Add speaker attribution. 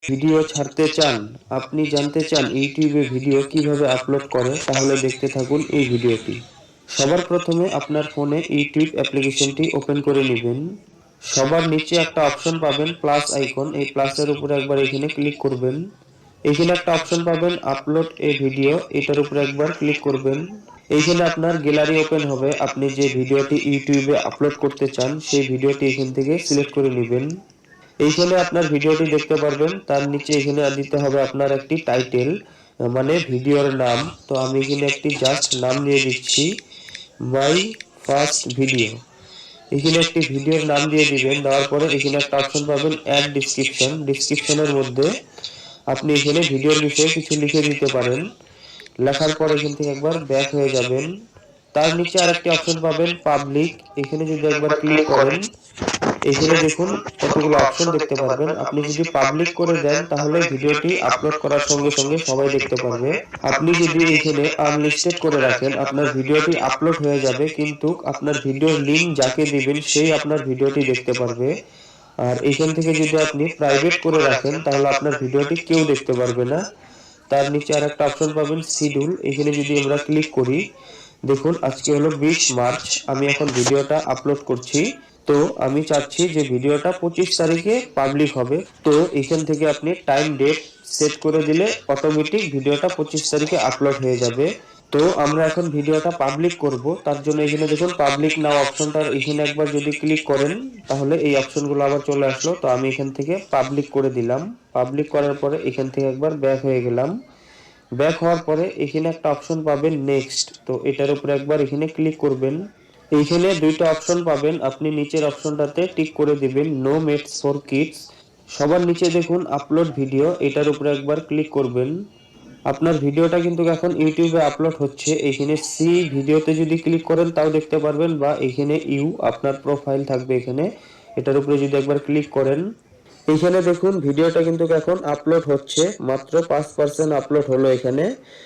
Speaker 1: Video ছাড়তে চান, আপনি জানতে চান ইউটিউবে ভিডিও কিভাবে আপলোড করে, তাহলে দেখতে থাকুন এই ভিডিওটি। সবার প্রথমে আপনার ফোনে ইউটিউব অ্যাপ্লিকেশনটি ওপেন করে নেবেন। সবার নিচে একটা অপশন পাবেন প্লাস আইকন, এই প্লাসের উপরে একবার এখানে ক্লিক করবেন। এখানে একটা অপশন পাবেন আপলোড এ ভিডিও, এটার উপরে একবার ক্লিক করবেন। এইখানে আপনার গ্যালারি ওপেন হবে, আপনি যে ভিডিওটি ইউটিউবে আপলোড করতে চান সেই ভিডিওটি এখান থেকে সিলেক্ট করে নেবেন। এইখানে আপনার ভিডিওটি দেখতে পারবেন, তার নিচে এখানে দিতে হবে আপনার একটি টাইটেল, মানে ভিডিওর নাম। তো আমি এখানে একটি জাস্ট নাম দিয়ে দিচ্ছি, মাই ফার্স্ট ভিডিও। এখানে একটি ভিডিওর নাম দিয়ে দিবেন, দেওয়ার পরে এখানে একটা অপশন পাবেন অ্যাড ডিসক্রিপশন। ডিসক্রিপশনের মধ্যে আপনি এখানে ভিডিওর বিষয়ে কিছু লিখে দিতে পারেন। লেখার পর এখান থেকে একবার ব্যাক হয়ে যাবেন। তার নিচে আরেকটি অপশন পাবেন পাবলিক, এখানে যদি একবার ক্লিক করেন এখানে দেখুন কতগুলো অপশন দেখতে পারবেন। আপনি যদি পাবলিক করে দেন তাহলে ভিডিওটি আপলোড করার সঙ্গে সঙ্গে সবাই দেখতে পারবে। আপনি যদি এখানে আনলিস্টেড করে রাখেন আপনার ভিডিওটি আপলোড হয়ে যাবে, কিন্তু আপনার ভিডিওর লিংক যাকে দিবেন সেই আপনার ভিডিওটি দেখতে পারবে। আর এখান থেকে যদি আপনি প্রাইভেট করে রাখেন তাহলে আপনার ভিডিওটি কেউ দেখতে পারবে না। তার নিচে আর একটা অপশন পাবেন শিডিউল, এখানে যদি আমরা ক্লিক করি দেখুন আজকে হলো 20 মার্চ, আমি এখন ভিডিওটা আপলোড করছি। তো আমি চাচ্ছি যে ভিডিওটা 25 তারিখে পাবলিক হবে। তো এখান থেকে আপনি টাইম ডেট সেট করে দিলে অটোমেটিক ভিডিওটা 25 তারিখে আপলোড হয়ে যাবে। তো আমরা এখন ভিডিওটা পাবলিক করব, তার জন্য এখানে দেখুন পাবলিক নাও অপশনটার এখানে একবার যদি ক্লিক করেন তাহলে এই অপশনগুলো আবার চলে আসলো। তো আমি এখান থেকে পাবলিক করে দিলাম। পাবলিক করার পরে এখান থেকে একবার ব্যাক হয়ে গেলাম। ব্যাক হওয়ার পরে এখানে একটা অপশন পাবেন নেক্সট, তো এটার উপরে একবার এখানে ক্লিক করবেন। এইখানে দুইটা অপশন পাবেন, আপনি নিচের অপশনটাতে টিক করে দিবেন নো মেটস ফর কিডস। সবার নিচে দেখুন আপলোড ভিডিও, এটার উপরে একবার ক্লিক করবেন। আপনার ভিডিওটা কিন্তু এখন ইউটিউবে আপলোড হচ্ছে। এইখানে সি ভিডিওতে যদি ক্লিক করেন তাও দেখতে পারবেন, বা এখানে ইউ আপনার প্রোফাইল থাকবে এখানে, এটার উপরে যদি একবার ক্লিক করেন এইখানে দেখুন ভিডিওটা কিন্তু এখন আপলোড হচ্ছে, মাত্র 5% আপলোড হলো এখানে।